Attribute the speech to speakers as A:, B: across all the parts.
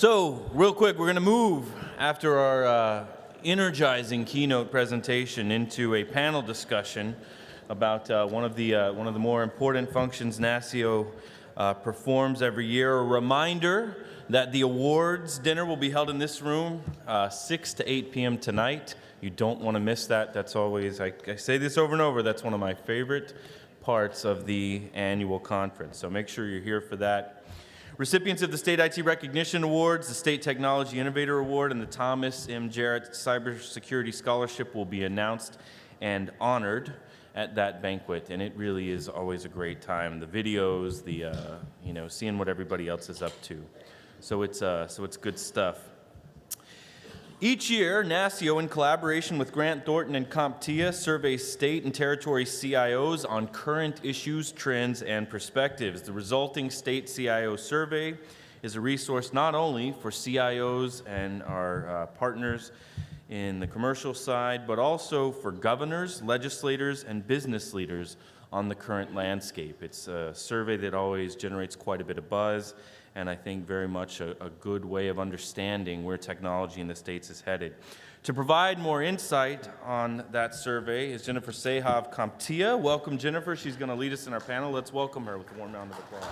A: So, real quick, we're going to move after our energizing keynote presentation into a panel discussion about one of the more important functions NASCIO performs every year. A reminder that the awards dinner will be held in this room 6 to 8 p.m. tonight. You don't want to miss that. That's always, I say this over and over, that's one of my favorite parts of the annual conference. So make sure you're here for that. Recipients of the State IT Recognition Awards, the State Technology Innovator Award, and the Thomas M. Jarrett Cybersecurity Scholarship will be announced and honored at that banquet, and it really is always a great time. The videos, the seeing what everybody else is up to, so it's good stuff. Each year, NASCIO, in collaboration with Grant Thornton and CompTIA, surveys state and territory CIOs on current issues, trends, and perspectives. The resulting state CIO survey is a resource not only for CIOs and our partners in the commercial side, but also for governors, legislators, and business leaders on the current landscape. It's a survey that always generates quite a bit of buzz, and I think very much a good way of understanding where technology in the States is headed. To provide more insight on that survey is Jennifer Seha of CompTIA. Welcome, Jennifer. She's going to lead us in our panel. Let's welcome her with a warm round of applause.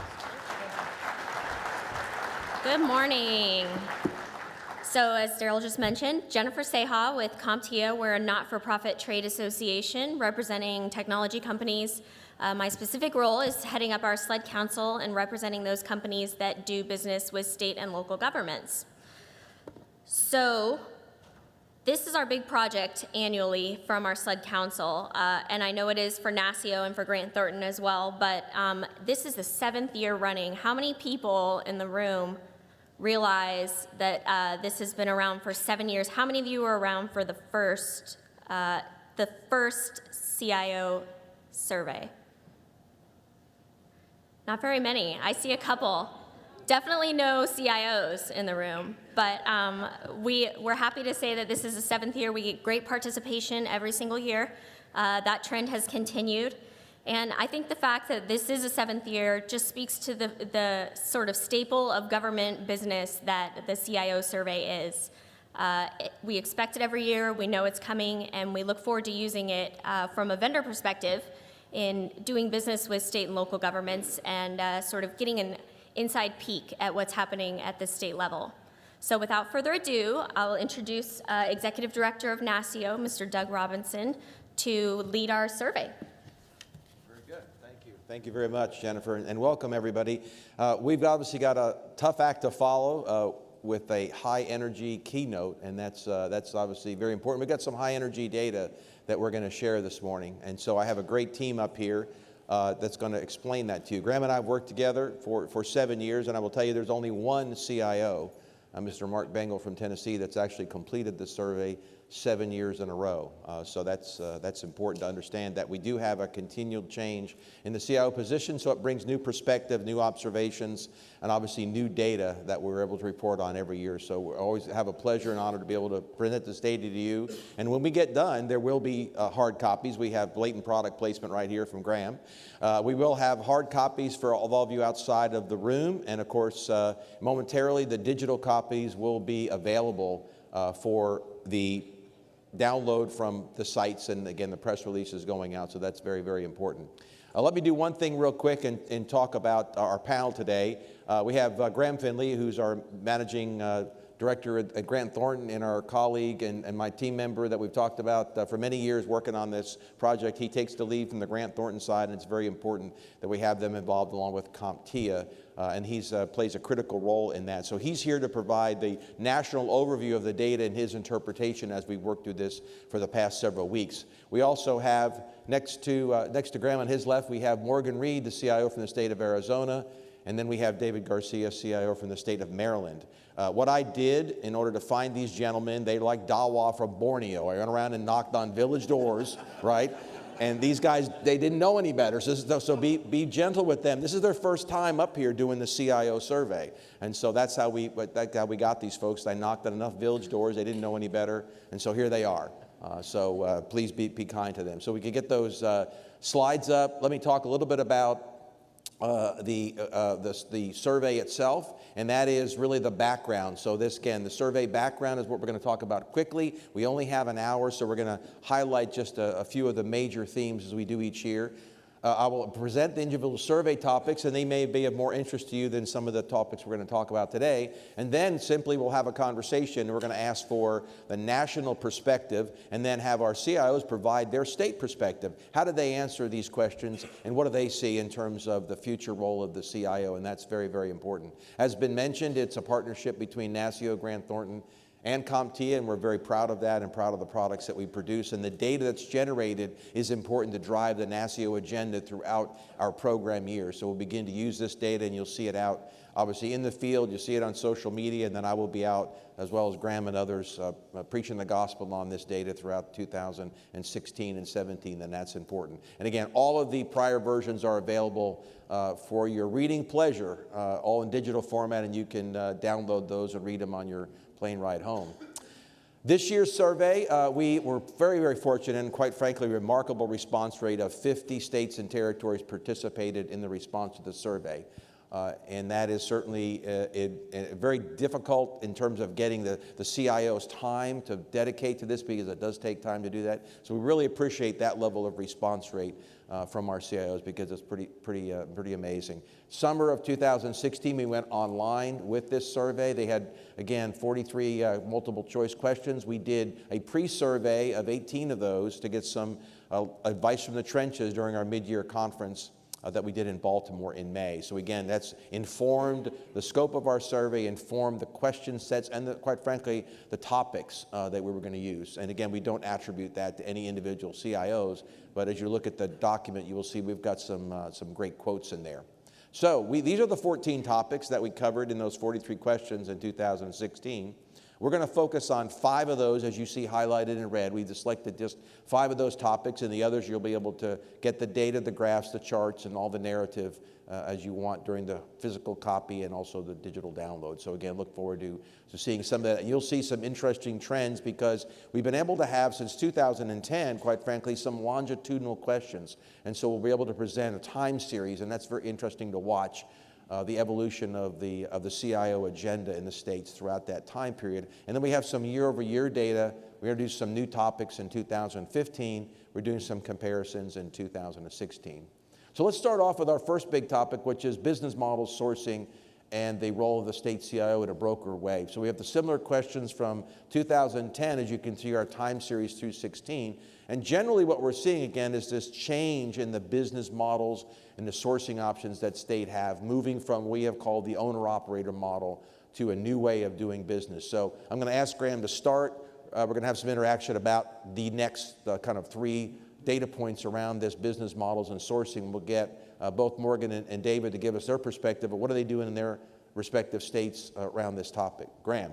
B: Good morning. So as Daryl just mentioned, Jennifer Seha with CompTIA. We're a not-for-profit trade association representing technology companies. My specific role is heading up our SLED Council and representing those companies that do business with state and local governments. So this is our big project annually from our SLED Council, and I know it is for NASCIO and for Grant Thornton as well, but this is the 7th year running. How many people in the room realize that this has been around for 7 years? How many of you were around for the first CIO survey? Not very many. I see a couple. Definitely no CIOs in the room, but we're happy to say that this is the 7th year. We get great participation every single year. That trend has continued. And I think the fact that this is a 7th year just speaks to the sort of staple of government business that the CIO survey is. We expect it every year, we know it's coming, and we look forward to using it from a vendor perspective in doing business with state and local governments and sort of getting an inside peek at what's happening at the state level. So without further ado, I'll introduce Executive Director of NASCIO, Mr. Doug Robinson, to lead our survey.
C: Very good. Thank you. Thank you very much, Jennifer, and welcome everybody. We've obviously got a tough act to follow with a high-energy keynote, and that's obviously very important. We've got some high-energy data that we're going to share this morning, and so I have a great team up here that's going to explain that to you. Graham and I have worked together for 7 years, and I will tell you there's only one CIO, Mr. Mark Bengal from Tennessee, that's actually completed the survey 7 years in a row. So that's important to understand that we do have a continual change in the CIO position, so it brings new perspective, new observations, and obviously new data that we're able to report on every year. So we always have a pleasure and honor to be able to present this data to you. And when we get done, there will be hard copies. We have blatant product placement right here from Graham. We will have hard copies for all of you outside of the room, and of course, momentarily the digital copies will be available for the download from the sites, and again, the press release is going out, so that's very, very important. Let me do one thing real quick and talk about our panel today. We have Graham Finley, who's our managing director at Grant Thornton, and our colleague and my team member that we've talked about for many years working on this project. He takes the lead from the Grant Thornton side, and it's very important that we have them involved along with CompTIA, and he plays a critical role in that. So he's here to provide the national overview of the data and his interpretation as we work through this for the past several weeks. We also have, next to Graham on his left, we have Morgan Reed, the CIO from the state of Arizona, and then we have David Garcia, CIO from the state of Maryland. What I did in order to find these gentlemen, they like Dawa from Borneo. I went around and knocked on village doors, right? And these guys, they didn't know any better, so be gentle with them. This is their first time up here doing the CIO survey. And so that's how we got these folks. I knocked on enough village doors, they didn't know any better, and so here they are. So please be kind to them. So we can get those slides up. Let me talk a little bit about the survey itself, and that is really the background. So this, again, the survey background is what we're going to talk about quickly. We only have an hour, so we're going to highlight just a few of the major themes as we do each year. I will present the individual survey topics, and they may be of more interest to you than some of the topics we're going to talk about today. And then simply we'll have a conversation, and we're going to ask for the national perspective, and then have our CIOs provide their state perspective. How do they answer these questions, and what do they see in terms of the future role of the CIO? And that's very, very important. As been mentioned, it's a partnership between NASCIO, Grant Thornton, and CompTIA, and we're very proud of that and proud of the products that we produce. And the data that's generated is important to drive the NASCIO agenda throughout our program year. So we'll begin to use this data, and you'll see it out, obviously, in the field. You'll see it on social media, and then I will be out, as well as Graham and others, preaching the gospel on this data throughout 2016 and 17, and that's important. And again, all of the prior versions are available for your reading pleasure, all in digital format, and you can download those and read them on your plane ride home. This year's survey, we were very, very fortunate, and quite frankly, a remarkable response rate of 50 states and territories participated in the response to the survey. And that is certainly very difficult in terms of getting the CIO's time to dedicate to this, because it does take time to do that. So we really appreciate that level of response rate from our CIOs, because it's pretty amazing. Summer of 2016, we went online with this survey. They had, again, 43 multiple choice questions. We did a pre-survey of 18 of those to get some advice from the trenches during our mid-year conference that we did in Baltimore in May. So again, that's informed the scope of our survey, informed the question sets, and quite frankly, the topics that we were going to use. And again, we don't attribute that to any individual CIOs, but as you look at the document, you will see we've got some great quotes in there. So these are the 14 topics that we covered in those 43 questions in 2016. We're going to focus on 5 of those, as you see highlighted in red. We've selected just 5 of those topics, and the others you'll be able to get the data, the graphs, the charts, and all the narrative as you want during the physical copy and also the digital download. So again, look forward to seeing some of that. And you'll see some interesting trends, because we've been able to have, since 2010, quite frankly, some longitudinal questions. And so we'll be able to present a time series, and that's very interesting to watch. The evolution of the CIO agenda in the states throughout that time period. And then we have some year-over-year data. We're going to do some new topics in 2015. We're doing some comparisons in 2016. So let's start off with our first big topic, which is business model sourcing and the role of the state CIO in a broker way. So we have the similar questions from 2010, as you can see, our time series through 16. And generally what we're seeing, again, is this change in the business models and the sourcing options that state have, moving from what we have called the owner-operator model to a new way of doing business. So I'm going to ask Graham to start. We're going to have some interaction about the next kind of 3 data points around this business models and sourcing. We'll get both Morgan and David to give us their perspective, but what are they doing in their respective states around this topic? Graham,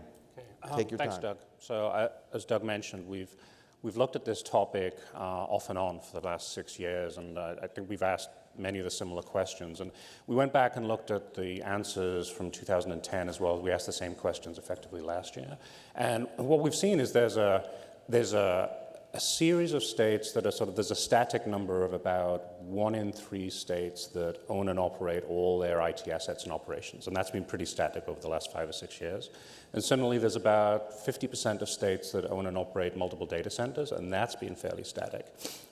C: take your time.
D: Thanks, Doug. So as Doug mentioned, we've looked at this topic off and on for the last 6 years, and I think we've asked many of the similar questions. And we went back and looked at the answers from 2010 as well. We asked the same questions effectively last year. And what we've seen is there's a series of states that are there's a static number of about 1 in 3 states that own and operate all their IT assets and operations. And that's been pretty static over the last 5 or 6 years. And similarly, there's about 50% of states that own and operate multiple data centers, and that's been fairly static.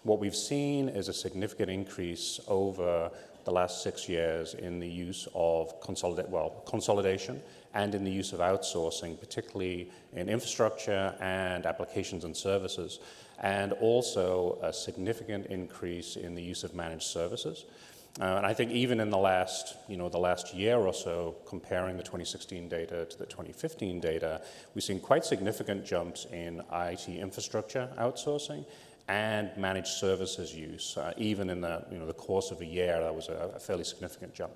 D: What we've seen is a significant increase over the last 6 years in the use of consolidation and in the use of outsourcing, particularly in infrastructure and applications and services, and also a significant increase in the use of managed services. And I think even in the last year or so, comparing the 2016 data to the 2015 data, we've seen quite significant jumps in IT infrastructure outsourcing and managed services use. Even in the course of a year, that was a fairly significant jump.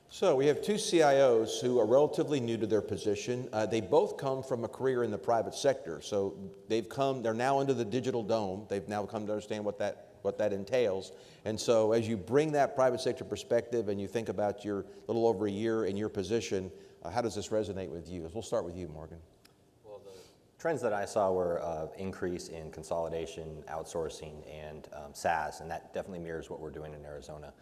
C: So we have 2 CIOs who are relatively new to their position. They both come from a career in the private sector. So they're now under the digital dome. They've now come to understand what that entails. And so as you bring that private sector perspective and you think about your little over a year in your position, how does this resonate with you? We'll start with you, Morgan.
E: Well, Trends that I saw were increase in consolidation, outsourcing, and SaaS, and that definitely mirrors what we're doing in Arizona.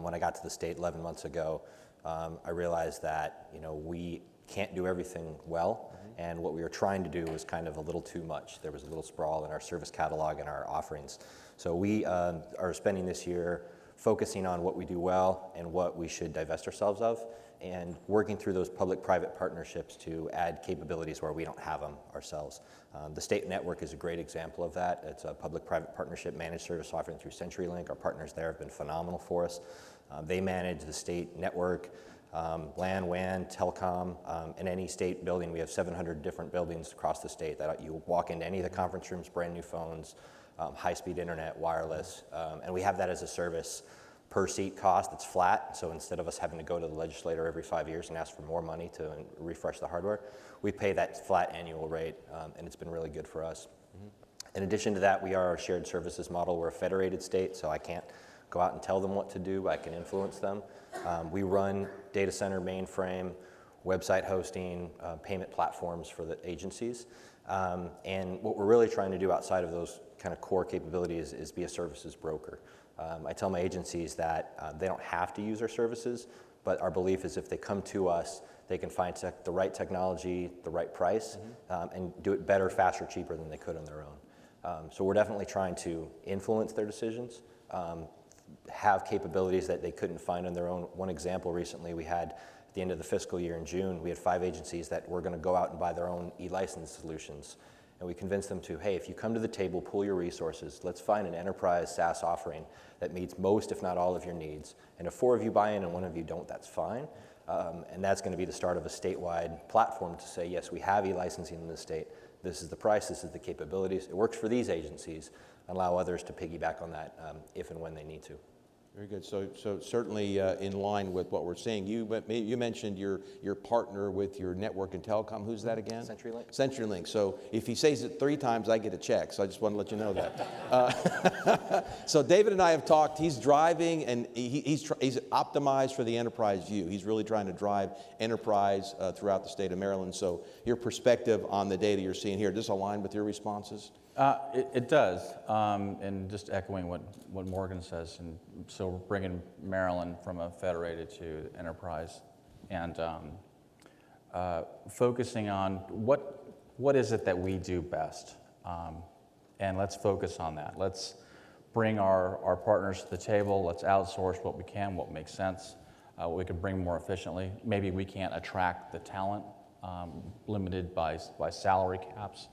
E: When I got to the state 11 months ago, I realized that we can't do everything well, and what we were trying to do was kind of a little too much. There was a little sprawl in our service catalog and our offerings. So we are spending this year focusing on what we do well and what we should divest ourselves of, and working through those public-private partnerships to add capabilities where we don't have them ourselves. The state network is a great example of that. It's a public-private partnership managed service offering through CenturyLink. Our partners there have been phenomenal for us. They manage the state network, LAN, WAN, telecom. In any state building, we have 700 different buildings across the state that you walk into any of the conference rooms, brand new phones, high-speed internet, wireless, and we have that as a service per seat cost. It's flat, so instead of us having to go to the legislator every 5 years and ask for more money to refresh the hardware, we pay that flat annual rate, and it's been really good for us. In addition to that, we are a shared services model. We're a federated state, so I can't go out and tell them what to do. I can influence them. We run data center, mainframe, website hosting, payment platforms for the agencies. And what we're really trying to do outside of those kind of core capabilities is be a services broker. I tell my agencies that they don't have to use our services, but our belief is if they come to us, they can find the right technology, the right price, and do it better, faster, cheaper than they could on their own. So we're definitely trying to influence their decisions, have capabilities that they couldn't find on their own. One example recently we had at the end of the fiscal year in June, we had 5 agencies that were going to go out and buy their own e-license solutions. And we convinced them to, hey, if you come to the table, pool your resources, let's find an enterprise SaaS offering that meets most, if not all, of your needs. And if 4 of you buy in and 1 of you don't, that's fine. And that's going to be the start of a statewide platform to say, yes, we have e-licensing in the state. This is the price, this is the capabilities. It works for these agencies. Allow others to piggyback on that if and when they need to.
C: Very good. So certainly in line with what we're seeing. You mentioned your partner with your network and telecom. Who's that again?
E: CenturyLink.
C: CenturyLink. So if he says it 3 times, I get a check. So I just want to let you know that. So David and I have talked. He's driving, and he's optimized for the enterprise view. He's really trying to drive enterprise throughout the state of Maryland. So your perspective on the data you're seeing here, does this align with your responses?
F: It does, and just echoing what Morgan says, and so we're bringing Maryland from a federated to enterprise, and focusing on what is it that we do best, and let's focus on that. Let's bring our partners to the table. Let's outsource what we can, what makes sense, what we can bring more efficiently. Maybe we can't attract the talent, limited by salary caps.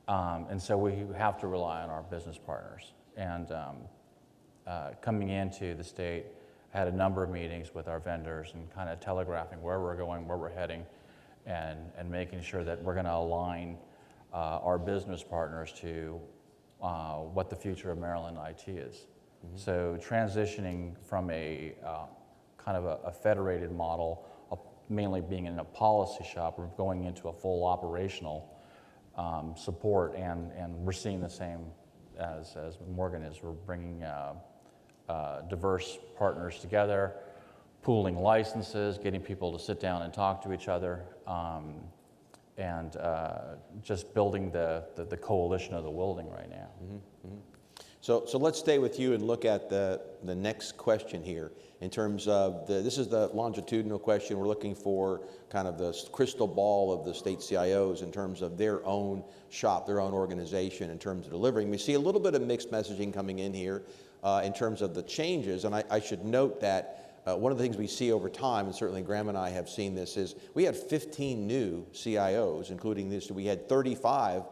F: And so we have to rely on our business partners. And coming into the state, I had a number of meetings with our vendors and kind of telegraphing where we're going, where we're heading, and making sure that we're going to align our business partners to what the future of Maryland IT is. So transitioning from a kind of a federated model, mainly being in a policy shop, we're going into a full operational support, and we're seeing the same as Morgan is. We're bringing diverse partners together, pooling licenses, getting people to sit down and talk to each other, and just building the coalition of the wielding right now.
C: So let's stay with you and look at the next question here in terms of this is the longitudinal question. We're looking for kind of the crystal ball of the state CIOs in terms of their own shop, their own organization in terms of delivering. We see a little bit of mixed messaging coming in here in terms of the changes, and I should note that one of the things we see over time, and certainly Graham and I have seen this, is we had 15 new CIOs, including this. We had 35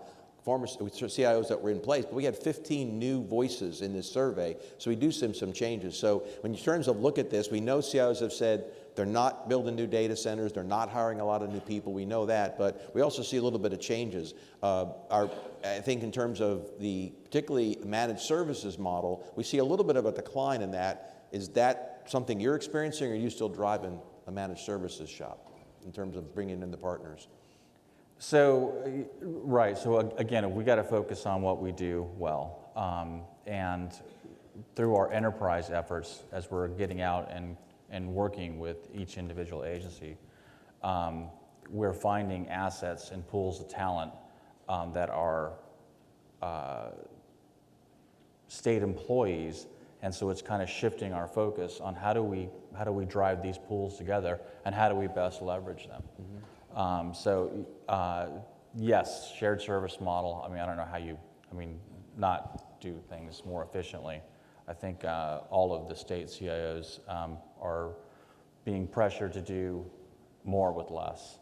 C: former CIOs that were in place, but we had 15 new voices in this survey, so we do see some changes. So when in terms of look at this, we know CIOs have said they're not building new data centers, they're not hiring a lot of new people, we know that, but we also see a little bit of changes. I think in terms of the particularly managed services model, we see a little bit of a decline in that. Is that something you're experiencing, or are you still driving a managed services shop in terms of bringing in the partners?
F: So, right, so again, we got to focus on what we do well. And through our enterprise efforts, as we're getting out and working with each individual agency, we're finding assets and pools of talent that are state employees, and so it's kind of shifting our focus on how do we drive these pools together and how do we best leverage them. Yes, shared service model. I mean, I don't know how you, not do things more efficiently. I think all of the state CIOs are being pressured to do more with less.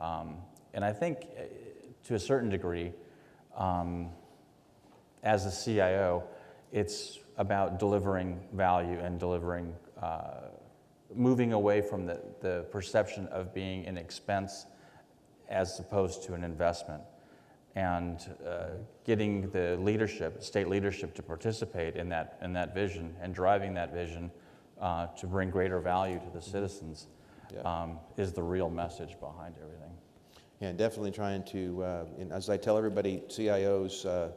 F: And I think to a certain degree, as a CIO, it's about delivering value and delivering, moving away from the perception of being an expense as opposed to an investment, and getting the leadership, state leadership, to participate in that vision and driving that vision to bring greater value to the citizens is the real message behind everything.
C: Yeah, definitely trying to, and as I tell everybody, CIOs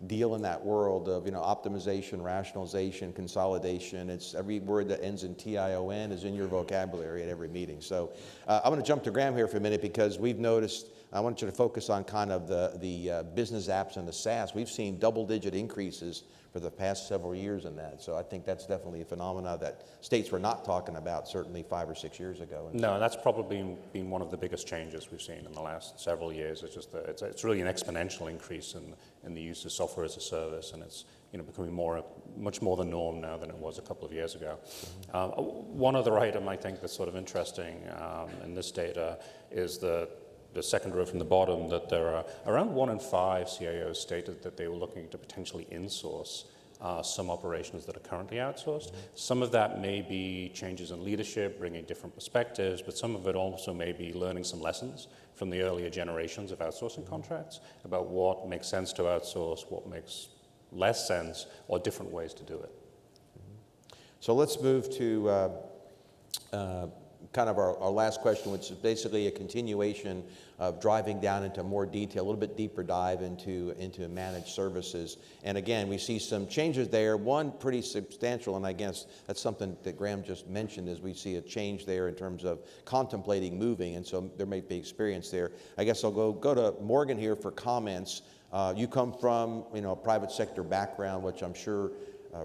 C: deal in that world of optimization, rationalization, consolidation. It's every word that ends in TION is in your vocabulary at every meeting. So I'm going to jump to Graham here for a minute because we've noticed. I want you to focus on kind of the business apps and the SaaS. We've seen double-digit increases for the past several years in that. So I think that's definitely a phenomena that states were not talking about certainly 5 or 6 years ago.
D: No, that's probably been one of the biggest changes we've seen in the last several years. It's just it's really an exponential increase in the use of software as a service, and it's becoming much more the norm now than it was a couple of years ago. One other item I think that's sort of interesting in this data is the second row from the bottom, that there are around 1 in 5 CIOs stated that they were looking to potentially insource some operations that are currently outsourced. Some of that may be changes in leadership, bringing different perspectives, but some of it also may be learning some lessons from the earlier generations of outsourcing contracts about what makes sense to outsource, what makes less sense, or different ways to do it.
C: So let's move to kind of our last question, which is basically a continuation of driving down into more detail, a little bit deeper dive into managed services. And again, we see some changes there. One pretty substantial, and I guess that's something that Graham just mentioned, is we see a change there in terms of contemplating moving, and so there may be experience there. I guess I'll go to Morgan here for comments. You come from a private sector background, which I'm sure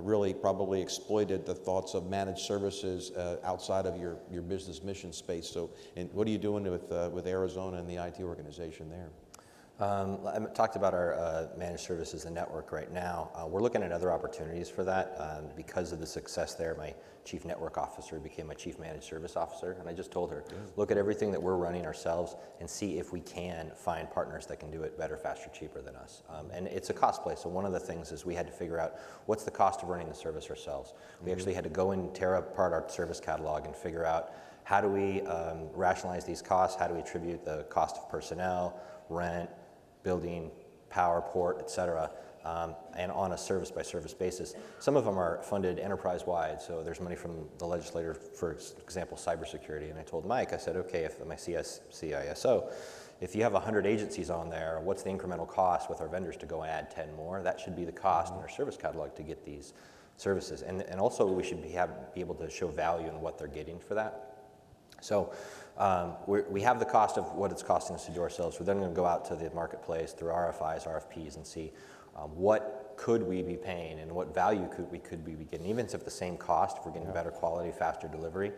C: really probably exploited the thoughts of managed services outside of your business mission space. So, and what are you doing with Arizona and the IT organization there?
E: I talked about our managed services and network right now. We're looking at other opportunities for that. Because of the success there, my chief network officer became my chief managed service officer, and I just told her, look at everything that we're running ourselves and see if we can find partners that can do it better, faster, cheaper than us. And it's a cost play, so one of the things is we had to figure out what's the cost of running the service ourselves. We actually had to go and tear apart our service catalog and figure out how do we rationalize these costs, how do we attribute the cost of personnel, rent, building, power, port, et cetera, and on a service-by-service basis. Some of them are funded enterprise-wide, so there's money from the legislator, for example, cybersecurity. And I told Mike, I said, okay, if my CISO, if you have 100 agencies on there, what's the incremental cost with our vendors to go add 10 more? That should be the cost in our service catalog to get these services. And also we should be able to show value in what they're getting for that. So we have the cost of what it's costing us to do ourselves. We're then going to go out to the marketplace through RFIs, RFPs, and see what could we be paying and what value could we be getting, even if the same cost, if we're getting better quality, faster delivery.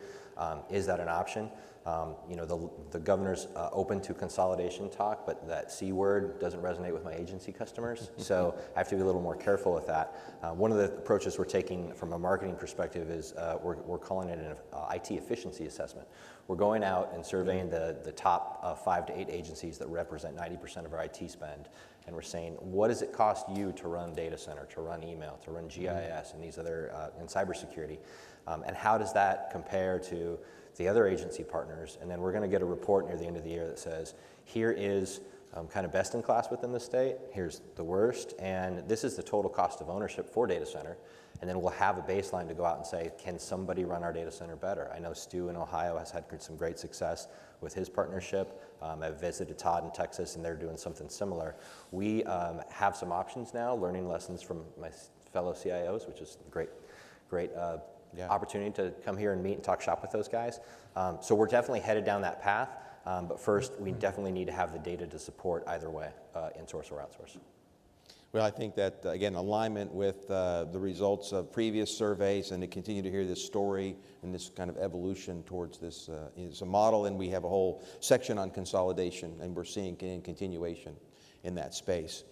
E: Is that an option? The governor's open to consolidation talk, but that C word doesn't resonate with my agency customers, so I have to be a little more careful with that. One of the approaches we're taking from a marketing perspective is we're calling it an IT efficiency assessment. We're going out and surveying the top 5 to 8 agencies that represent 90% of our IT spend, and we're saying, what does it cost you to run data center, to run email, to run GIS, and these other, and cybersecurity, and how does that compare to the other agency partners? And then we're going to get a report near the end of the year that says, here is kind of best in class within the state, here's the worst, and this is the total cost of ownership for data center. And then we'll have a baseline to go out and say, can somebody run our data center better? I know Stu in Ohio has had some great success with his partnership. I've visited Todd in Texas, and they're doing something similar. We have some options now, learning lessons from my fellow CIOs, which is great opportunity to come here and meet and talk shop with those guys. So we're definitely headed down that path. But first, we definitely need to have the data to support either way, in-source or outsource.
C: Well, I think that, again, alignment with the results of previous surveys and to continue to hear this story and this kind of evolution towards this is a model, and we have a whole section on consolidation, and we're seeing continuation in that space.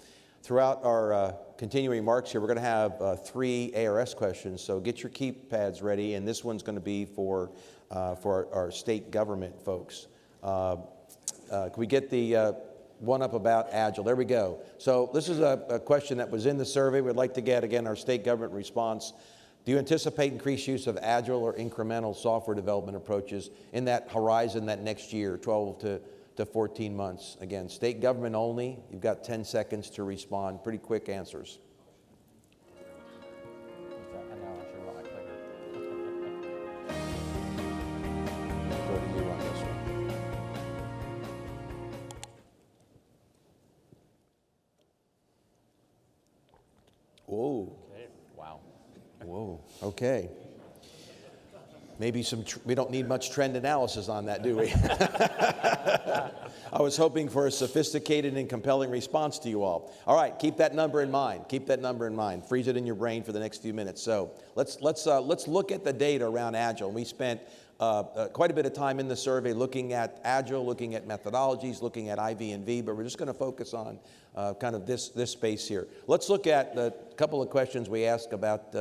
C: Throughout our continuing remarks here, we're going to have 3 ARS questions, so get your keypads ready, and this one's going to be for our state government folks. Can we get the one up about Agile? There we go. So this is a question that was in the survey. We'd like to get, again, our state government response. Do you anticipate increased use of Agile or incremental software development approaches in that horizon, that next year, 12 to 14 months? Again, state government only. You've got 10 seconds to respond. Pretty quick answers. Go to you on this one. Whoa.
F: Okay. Wow.
C: Whoa. Okay. Maybe we don't need much trend analysis on that, do we? I was hoping for a sophisticated and compelling response to you all. All right, keep that number in mind. Keep that number in mind. Freeze it in your brain for the next few minutes. So let's look at the data around Agile. We spent quite a bit of time in the survey looking at Agile, looking at methodologies, looking at IV&V, but we're just going to focus on kind of this space here. Let's look at a couple of questions we asked about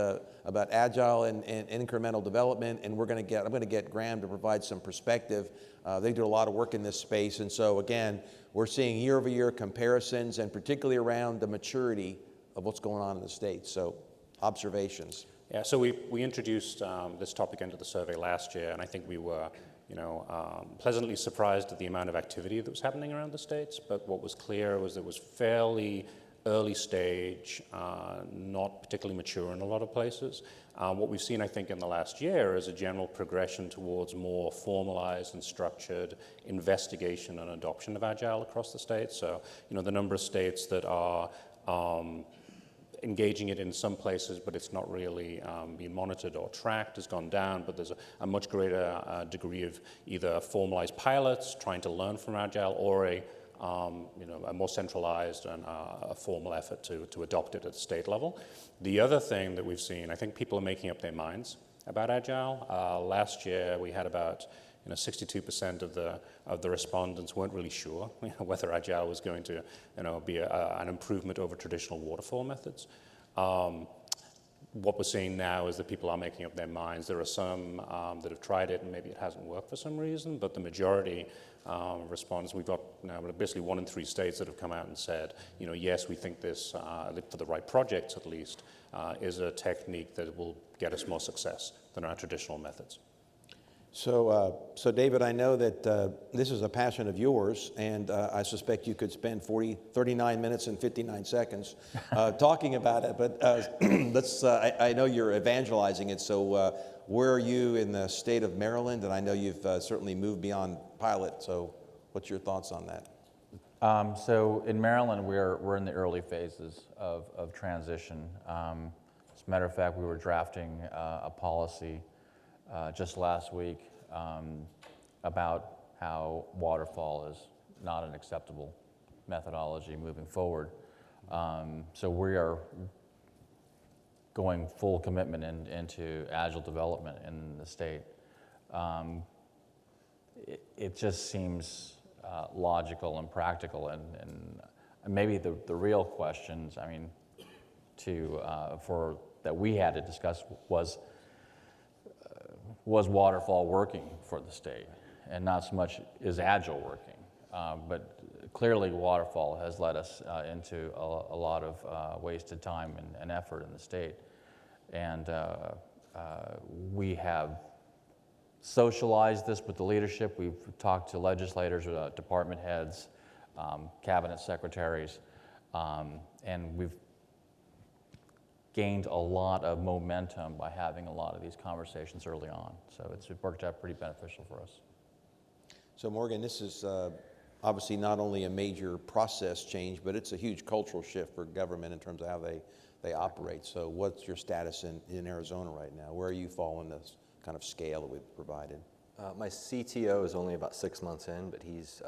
C: Agile and incremental development, and I'm going to get Graham to provide some perspective. They do a lot of work in this space, and so again, we're seeing year-over-year comparisons, and particularly around the maturity of what's going on in the States. So, observations.
D: Yeah, so we introduced this topic into the survey last year, and I think we were, pleasantly surprised at the amount of activity that was happening around the States. But what was clear was it was fairly early stage, not particularly mature in a lot of places. What we've seen, I think, in the last year is a general progression towards more formalized and structured investigation and adoption of Agile across the states. So, the number of states that are engaging it in some places, but it's not really being monitored or tracked, has gone down, but there's a much greater degree of either formalized pilots trying to learn from Agile or a more centralized and a formal effort to adopt it at the state level. The other thing that we've seen, I think people are making up their minds about Agile. Last year, we had about 62% of the respondents weren't really sure whether Agile was going to be an improvement over traditional waterfall methods. What we're seeing now is that people are making up their minds. There are some that have tried it and maybe it hasn't worked for some reason, but the majority response, we've got now basically 1 in 3 states that have come out and said, yes, we think this, for the right projects at least, is a technique that will get us more success than our traditional methods.
C: So David, I know that this is a passion of yours, and I suspect you could spend 39 minutes and 59 seconds talking about it, but I know you're evangelizing it, so where are you in the state of Maryland? And I know you've certainly moved beyond pilot, so what's your thoughts on that?
F: So in Maryland, we're in the early phases of transition. As a matter of fact, we were drafting a policy just last week about how waterfall is not an acceptable methodology moving forward. So we are going full commitment into Agile development in the state. It just seems logical and practical, and maybe the real questions, that we had to discuss was waterfall working for the state, and not so much is Agile working. But clearly waterfall has led us into a lot of wasted time and effort in the state. And we have socialized this with the leadership. We've talked to legislators, department heads, cabinet secretaries, and we've gained a lot of momentum by having a lot of these conversations early on. So it's worked out pretty beneficial for us.
C: So Morgan, this is obviously not only a major process change, but it's a huge cultural shift for government in terms of how they operate. So what's your status in Arizona right now? Where are you fall in this kind of scale that we've provided?
E: My CTO is only about 6 months in, but he's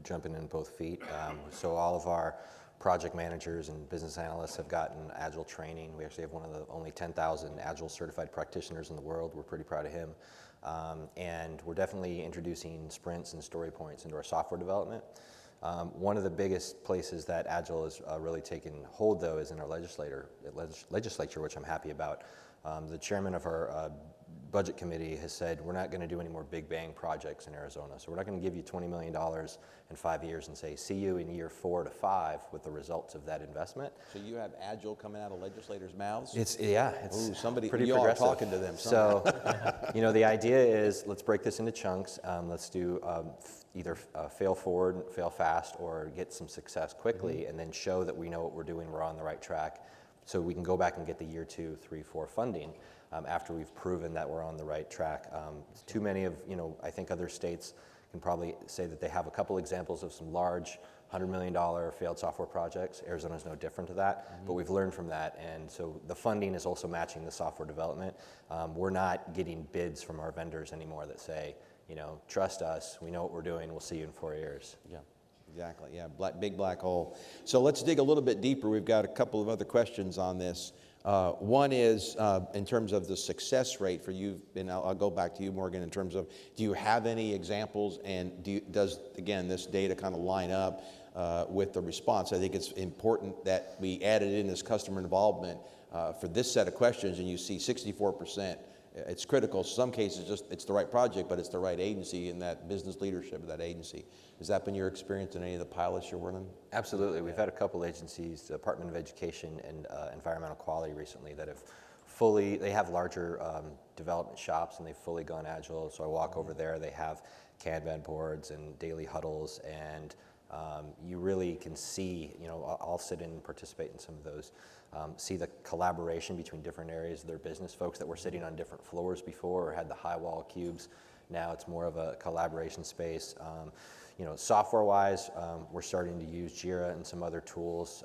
E: jumping in both feet. So all of our project managers and business analysts have gotten Agile training. We actually have one of the only 10,000 Agile certified practitioners in the world. We're pretty proud of him. And we're definitely introducing sprints and story points into our software development. One of the biggest places that Agile has really taken hold, though, is in our legislature, which I'm happy about. The chairman of our budget committee has said we're not going to do any more big bang projects in Arizona. So we're not going to give you $20 million in 5 years and say, see you in year 4 to 5 with the results of that investment.
C: So you have Agile coming out of legislators' mouths?
E: It's
C: Ooh, somebody,
E: pretty
C: you all are
E: progressive.
C: talking to them.
E: So, the idea is let's break this into chunks. Let's do either fail forward, fail fast, or get some success quickly, and then show that we know what we're doing, we're on the right track, so we can go back and get the year 2, 3, 4 funding after we've proven that we're on the right track. Too many of, I think other states can probably say that they have a couple examples of some large $100 million failed software projects. Arizona's no different to that, but we've learned from that, and so the funding is also matching the software development. We're not getting bids from our vendors anymore that say, trust us, we know what we're doing, we'll see you in 4 years.
C: Yeah, exactly. Yeah, big black hole. So let's dig a little bit deeper. We've got a couple of other questions on this. One is in terms of the success rate for you, and I'll go back to you, Morgan, in terms of, do you have any examples, and does, again, this data kind of line up with the response? I think it's important that we added in this customer involvement for this set of questions, and you see 64%. It's critical. In some cases, it's the right project, but it's the right agency and that business leadership of that agency. Has that been your experience in any of the pilots you're running?
E: Absolutely. We've had a couple agencies, the Department of Education and Environmental Quality recently, that have they have larger development shops, and they've fully gone Agile. So I walk over there, they have Kanban boards and daily huddles, and you really can see, I'll sit in and participate in some of those, see the collaboration between different areas of their business. Folks that were sitting on different floors before or had the high wall cubes, now it's more of a collaboration space. Software-wise, we're starting to use Jira and some other tools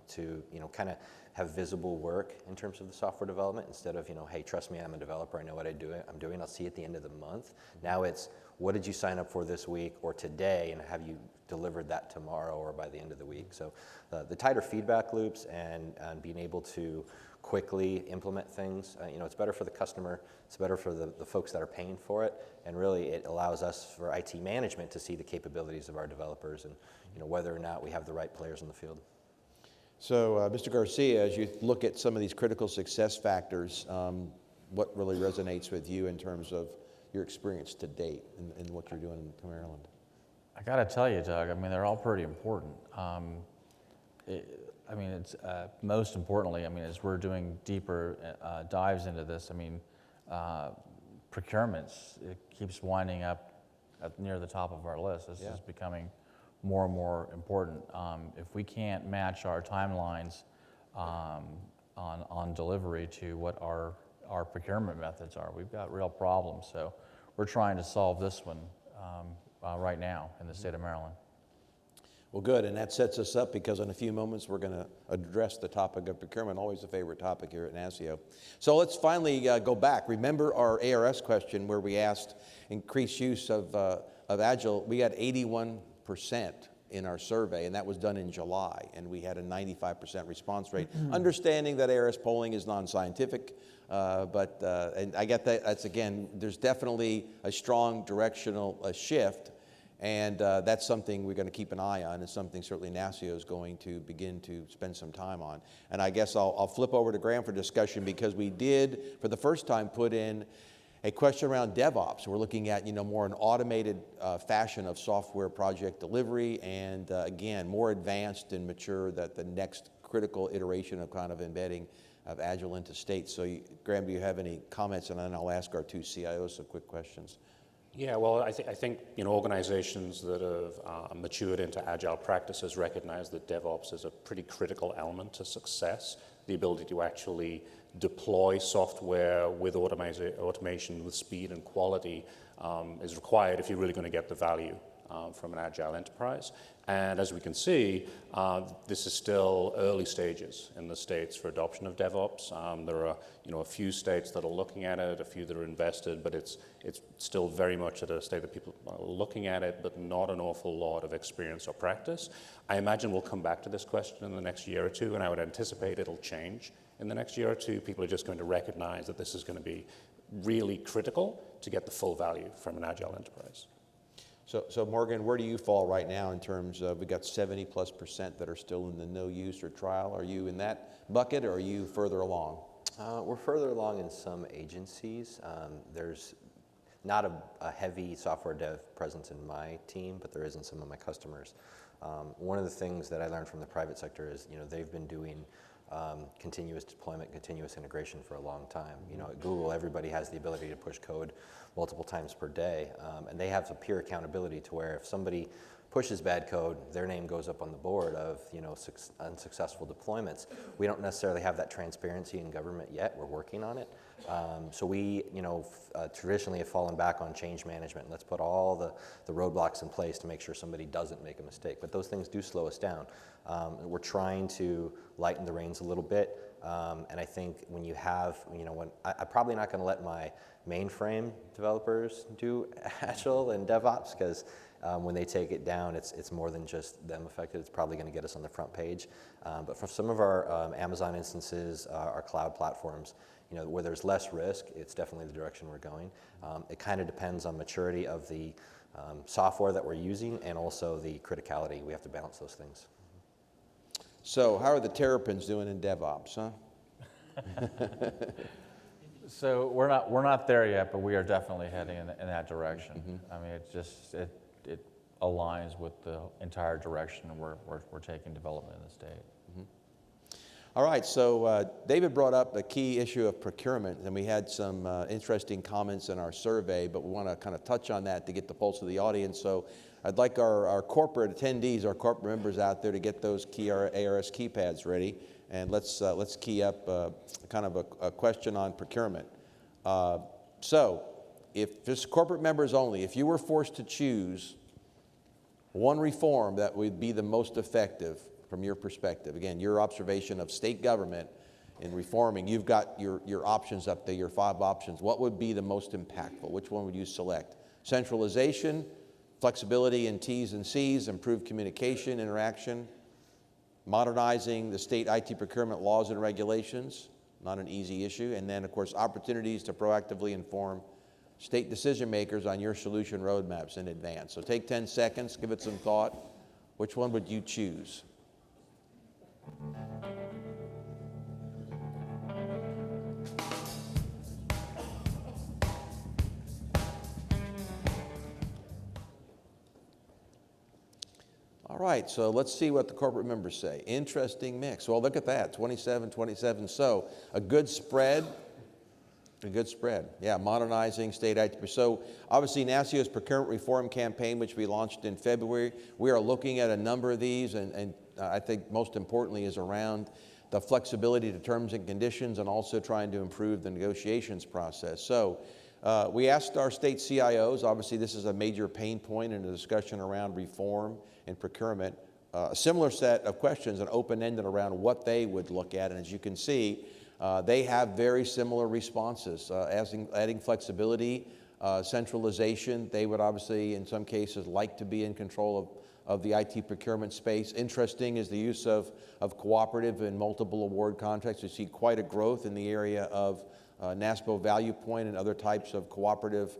E: to, kind of have visible work in terms of the software development, instead of, hey, trust me, I'm a developer, I know what I'm doing, I'll see you at the end of the month. Now it's, what did you sign up for this week or today, and have you delivered that tomorrow or by the end of the week? So the tighter feedback loops and being able to quickly implement things, it's better for the customer, it's better for the folks that are paying for it, and really it allows us, for IT management, to see the capabilities of our developers and whether or not we have the right players in the field.
C: So, Mr. Garcia, as you look at some of these critical success factors, what really resonates with you in terms of your experience to date and what you're doing in Maryland?
F: I got to tell you, Doug, they're all pretty important. It's most importantly, as we're doing deeper dives into this, procurements, it keeps winding up near the top of our list. This is becoming more and more important. If we can't match our timelines on delivery to what our procurement methods are, we've got real problems. So we're trying to solve this one right now in the state of Maryland.
C: Well, good, and that sets us up because in a few moments we're going to address the topic of procurement, always a favorite topic here at NASCIO. So let's finally go back. Remember our ARS question where we asked increased use of Agile. We had 81% in our survey, and that was done in July, and we had a 95% response rate. Understanding that ARS polling is non-scientific, but and I get that. That's, again, there's definitely a strong directional shift. And that's something we're going to keep an eye on, and something certainly NASCIO is going to begin to spend some time on. And I guess I'll flip over to Graham for discussion, because we did, for the first time, put in a question around DevOps. We're looking at more an automated fashion of software project delivery, and again, more advanced and mature, that the next critical iteration of kind of embedding of Agile into state. So Graham, do you have any comments? And then I'll ask our two CIOs some quick questions.
D: Yeah, well, I think organizations that have matured into Agile practices recognize that DevOps is a pretty critical element to success. The ability to actually deploy software with automation, with speed and quality is required if you're really going to get the value from an Agile enterprise. And as we can see, this is still early stages in the states for adoption of DevOps. There are a few states that are looking at it, a few that are invested, but it's still very much at a state that people are looking at it, but not an awful lot of experience or practice. I imagine we'll come back to this question in the next year or two, and I would anticipate it'll change in the next year or two. People are just going to recognize that this is going to be really critical to get the full value from an Agile enterprise.
C: So Morgan, where do you fall right now in terms of, we got 70+% that are still in the no use or trial? Are you in that bucket, or are you further along?
E: We're further along in some agencies. There's not a heavy software dev presence in my team, but there is in some of my customers. One of the things that I learned from the private sector is, they've been doing continuous deployment, continuous integration for a long time. At Google, everybody has the ability to push code multiple times per day, and they have a peer accountability to where if somebody pushes bad code, their name goes up on the board of unsuccessful deployments. We don't necessarily have that transparency in government yet. We're working on it. So we traditionally have fallen back on change management. Let's put all the roadblocks in place to make sure somebody doesn't make a mistake. But those things do slow us down. We're trying to lighten the reins a little bit. And I think when you have, I'm probably not going to let my mainframe developers do Agile and DevOps, because when they take it down, it's more than just them affected. It's probably going to get us on the front page. But for some of our Amazon instances, our cloud platforms, where there's less risk, it's definitely the direction we're going. It kind of depends on maturity of the software that we're using and also the criticality. We have to balance those things.
C: So how are the Terrapins doing in DevOps, huh?
F: So we're not there yet, but we are definitely heading in that direction.
C: Mm-hmm.
F: I mean, it aligns with the entire direction we're taking development in the state.
C: Mm-hmm. All right, so David brought up the key issue of procurement, and we had some interesting comments in our survey, but we want to kind of touch on that to get the pulse of the audience. So I'd like our corporate attendees, our corporate members out there, to get those key ARS keypads ready, and let's key up kind of a question on procurement. So if just corporate members only, if you were forced to choose one reform that would be the most effective from your perspective, again, your observation of state government in reforming, you've got your options up there, your 5 options. What would be the most impactful? Which one would you select? Centralization, flexibility in T's and C's, improved communication, interaction, modernizing the state IT procurement laws and regulations, not an easy issue, and then, of course, opportunities to proactively inform state decision makers on your solution roadmaps in advance. So take 10 seconds, give it some thought. Which one would you choose? All right, so let's see what the corporate members say. Interesting mix. Well, look at that, 27. So a good spread. A good spread. Yeah, modernizing state IT. So obviously NASCIO's procurement reform campaign, which we launched in February, we are looking at a number of these, and I think most importantly is around the flexibility to terms and conditions, and also trying to improve the negotiations process. So we asked our state CIOs, obviously this is a major pain point in the discussion around reform and procurement, a similar set of questions, and open-ended around what they would look at, and as you can see, they have very similar responses, adding flexibility, centralization. They would obviously, in some cases, like to be in control of the IT procurement space. Interesting is the use of cooperative and multiple award contracts. We see quite a growth in the area of NASPO Value Point and other types of cooperative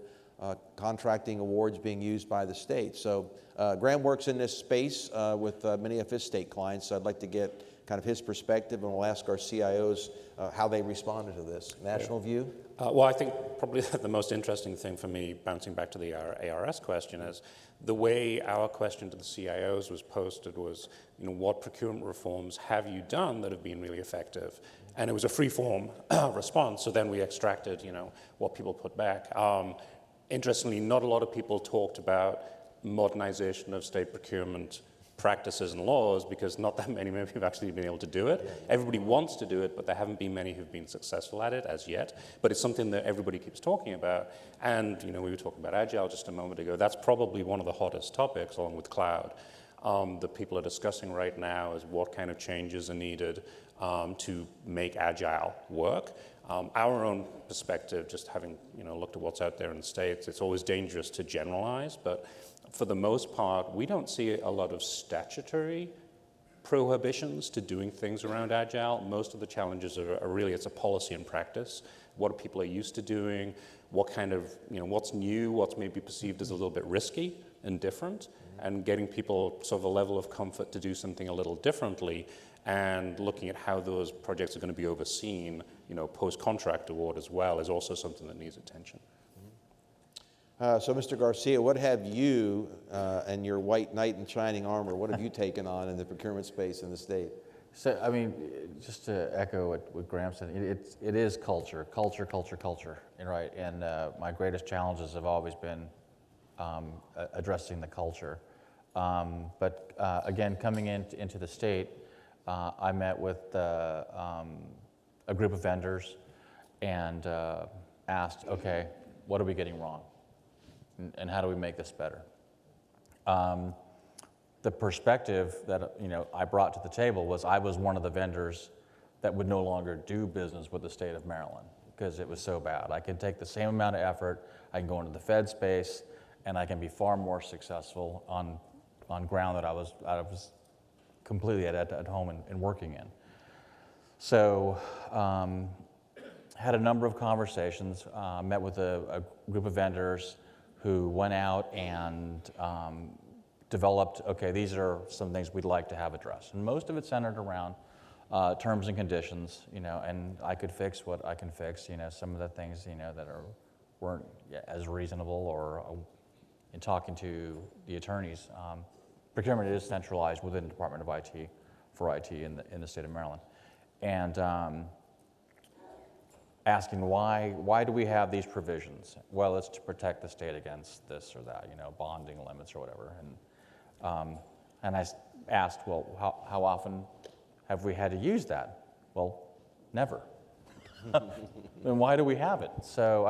C: contracting awards being used by the state. So Graham works in this space with many of his state clients, so I'd like to get kind of his perspective, and we'll ask our CIOs how they responded to this. National view?
D: Well, I think probably the most interesting thing for me, bouncing back to the ARS question, is the way our question to the CIOs was posted was, what procurement reforms have you done that have been really effective? And it was a free-form response, so then we extracted, what people put back. Interestingly, not a lot of people talked about modernization of state procurement practices and laws because not that many maybe have actually been able to do it. Everybody wants to do it, but there haven't been many who've been successful at it as yet. But it's something that everybody keeps talking about. And we were talking about Agile just a moment ago. That's probably one of the hottest topics, along with cloud, that people are discussing right now is what kind of changes are needed to make Agile work. Our own perspective, just having looked at what's out there in the States, it's always dangerous to generalize, but for the most part, we don't see a lot of statutory prohibitions to doing things around Agile. Most of the challenges are really, it's a policy and practice. What people are used to doing, what kind of, what's new, what's maybe perceived as a little bit risky and different, and getting people sort of a level of comfort to do something a little differently, and looking at how those projects are going to be overseen, post-contract award as well, is also something that needs attention.
C: So, Mr. Garcia, what have you and your white knight in shining armor, what have you taken on in the procurement space in the state?
F: So, I mean, just to echo what Graham said, it is culture, right? And my greatest challenges have always been addressing the culture. But again, coming into the state, I met with a group of vendors and asked, okay, what are we getting wrong? And how do we make this better? The perspective that I brought to the table was I was one of the vendors that would no longer do business with the state of Maryland because it was so bad. I can take the same amount of effort, I can go into the Fed space, and I can be far more successful on ground that I was completely at home and working in. So had a number of conversations, met with a group of vendors who went out and developed, okay, these are some things we'd like to have addressed. And most of it centered around terms and conditions, and I could fix what I can fix, some of the things, that weren't as reasonable or in talking to the attorneys. Procurement is centralized within the Department of IT, for IT in the state of Maryland. And asking why do we have these provisions? Well, it's to protect the state against this or that, bonding limits or whatever. And I asked, well, how often have we had to use that? Well, never. Then why do we have it? So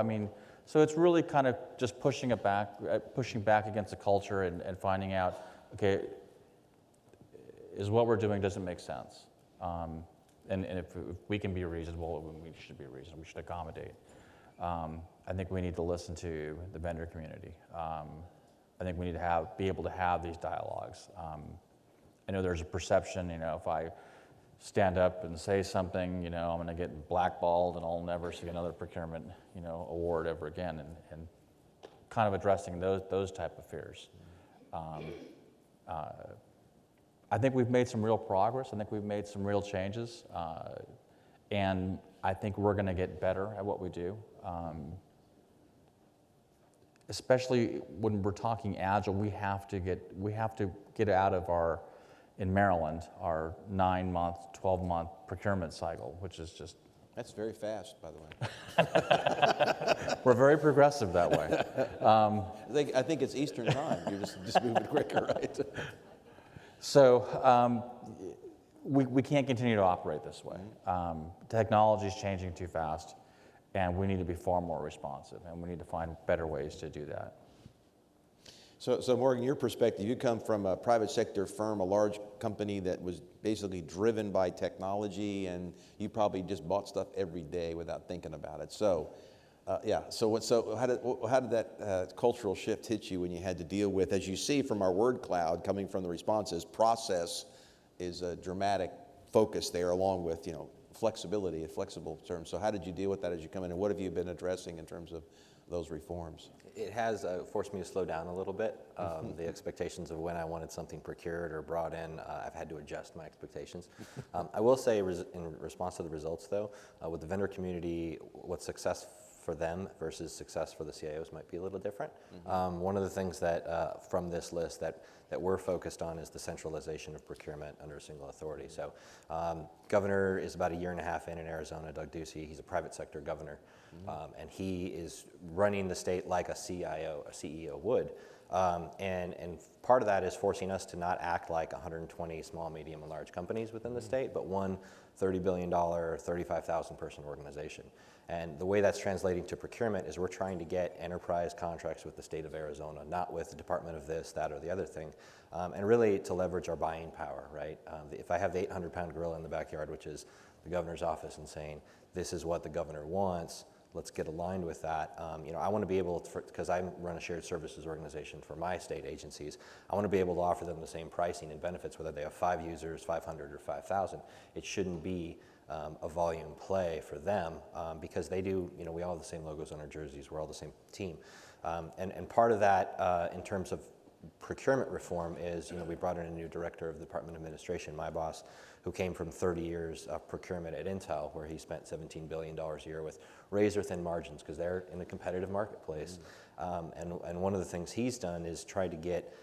F: so it's really kind of just pushing back against the culture and finding out, okay, is what we're doing, does it make sense? And if we can be reasonable, we should be reasonable, we should accommodate. I think we need to listen to the vendor community. I think we need to be able to have these dialogues. I know there's a perception, if I stand up and say something, I'm going to get blackballed and I'll never see another procurement, award ever again, and kind of addressing those type of fears. I think we've made some real progress. I think we've made some real changes, and I think we're going to get better at what we do. Especially when we're talking Agile, we have to get out of in Maryland, our 9-month, 12-month procurement cycle, which is just.
C: That's very fast, by the way.
F: We're very progressive that way.
C: I think it's Eastern time. You're just moving quicker, right?
F: So we can't continue to operate this way. Technology is changing too fast, and we need to be far more responsive, and we need to find better ways to do that.
C: So Morgan, your perspective, you come from a private sector firm, a large company that was basically driven by technology, and you probably just bought stuff every day without thinking about it. So, So how did that cultural shift hit you when you had to deal with, as you see from our word cloud coming from the responses, process is a dramatic focus there, along with flexibility, a flexible term. So how did you deal with that as you come in, and what have you been addressing in terms of those reforms?
E: It has forced me to slow down a little bit. The expectations of when I wanted something procured or brought in, I've had to adjust my expectations. I will say, in response to the results though, with the vendor community, what's success for them versus success for the CIOs might be a little different. One of the things that from this list that we're focused on is the centralization of procurement under a single authority. So governor is about 1.5 years in Arizona, Doug Ducey. He's a private sector governor, and he is running the state like a CIO, a CEO would. And part of that is forcing us to not act like 120 small, medium, and large companies within the state, but one $30 billion, 35,000 person organization. And the way that's translating to procurement is we're trying to get enterprise contracts with the state of Arizona, not with the department of this, that, or the other thing, and really to leverage our buying power, right? If I have the 800-pound gorilla in the backyard, which is the governor's office, and saying, this is what the governor wants, let's get aligned with that. I want to be able to, because I run a shared services organization for my state agencies, I want to be able to offer them the same pricing and benefits, whether they have 5 users, 500, or 5,000. It shouldn't be a volume play for them because they do, we all have the same logos on our jerseys, we're all the same team. And part of that in terms of procurement reform is, we brought in a new director of the Department of Administration, my boss, who came from 30 years of procurement at Intel, where he spent $17 billion a year with razor-thin margins because they're in a competitive marketplace. And one of the things he's done is try to get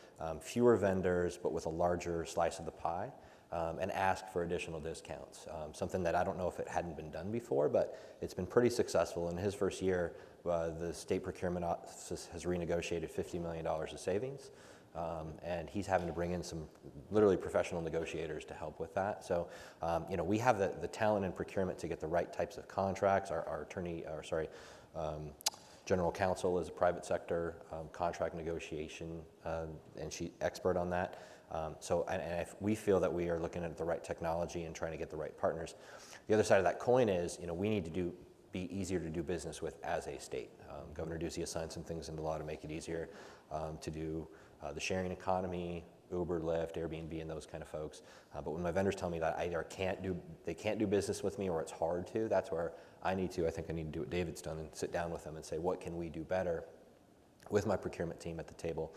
E: fewer vendors, but with a larger slice of the pie, and ask for additional discounts. Something that I don't know if it hadn't been done before, but it's been pretty successful. In his first year, the state procurement office has renegotiated $50 million of savings. And he's having to bring in some literally professional negotiators to help with that. So, we have the talent in procurement to get the right types of contracts. Our general counsel is a private sector contract negotiation, and she's expert on that. And if we feel that we are looking at the right technology and trying to get the right partners. The other side of that coin is, we need to be easier to do business with as a state. Governor Ducey assigned some things into law to make it easier to do the sharing economy, Uber, Lyft, Airbnb, and those kind of folks. But when my vendors tell me that they can't do business with me, or it's hard to, that's where I think I need to do what David's done and sit down with them and say, what can we do better with my procurement team at the table?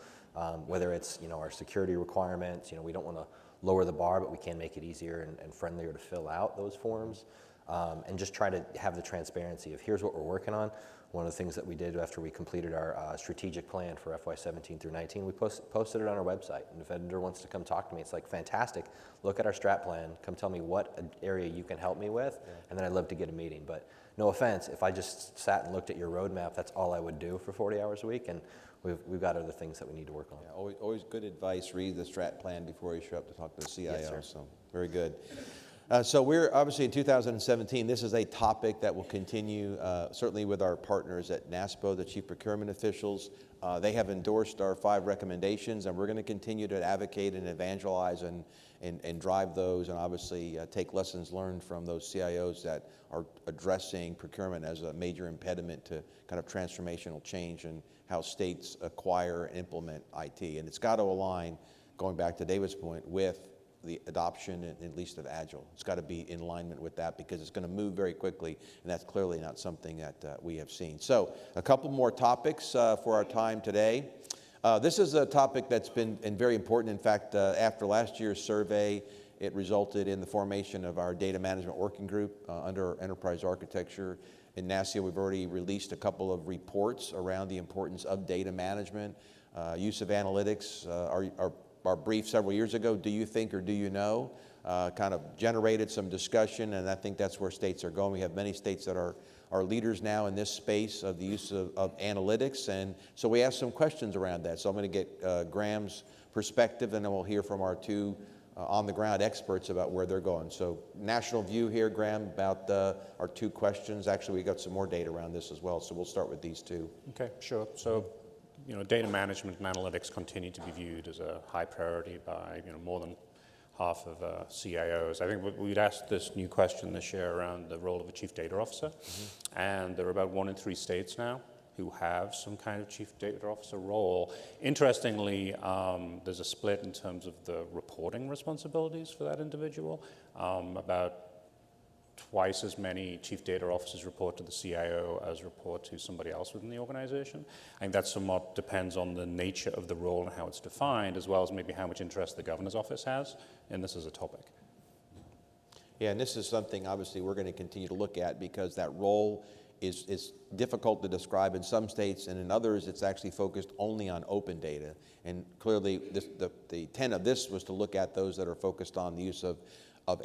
E: Whether it's, our security requirements, we don't want to lower the bar, but we can make it easier and friendlier to fill out those forms. And just try to have the transparency of here's what we're working on. One of the things that we did after we completed our strategic plan for FY17 through 19, we posted it on our website. And if a vendor wants to come talk to me, it's like, fantastic, look at our strat plan, come tell me what area you can help me with, and then I'd love to get a meeting. But no offense, if I just sat and looked at your roadmap, that's all I would do for 40 hours a week, and we've got other things that we need to work on.
C: Yeah, always good advice. Read the strat plan before you show up to talk to the CIO.
E: Yes, sir.
C: So very good. So we're obviously in 2017. This is a topic that will continue, certainly with our partners at NASPO, the chief procurement officials. They have endorsed our 5 recommendations, and we're going to continue to advocate and evangelize and drive those, and obviously take lessons learned from those CIOs that are addressing procurement as a major impediment to kind of transformational change and how states acquire and implement IT. And it's got to align, going back to David's point, with the adoption, at least of Agile. It's got to be in alignment with that because it's going to move very quickly, and that's clearly not something that we have seen. So a couple more topics for our time today. This is a topic that's been very important. In fact, after last year's survey, it resulted in the formation of our data management working group under enterprise architecture. In NASCIO, we've already released a couple of reports around the importance of data management, use of analytics. Our brief several years ago, Do You Think or Do You Know, kind of generated some discussion, and I think that's where states are going. We have many states that are leaders now in this space of the use of analytics, and so we asked some questions around that. So I'm going to get Graham's perspective, and then we'll hear from our 2 on-the-ground experts about where they're going. So national view here, Graham, about our 2 questions. Actually, we got some more data around this as well, so we'll start with these 2.
D: Okay, sure. So, data management and analytics continue to be viewed as a high priority by, more than half of CIOs. I think we'd asked this new question this year around the role of a chief data officer, and there are about 1 in 3 states now who have some kind of chief data officer role. Interestingly, there's a split in terms of the reporting responsibilities for that individual. About twice as many chief data officers report to the CIO as report to somebody else within the organization. I think that somewhat depends on the nature of the role and how it's defined, as well as maybe how much interest the governor's office has in this as a topic.
C: Yeah, and this is something obviously we're going to continue to look at because that role is difficult to describe in some states, and in others it's actually focused only on open data. And clearly the intent of this was to look at those that are focused on the use of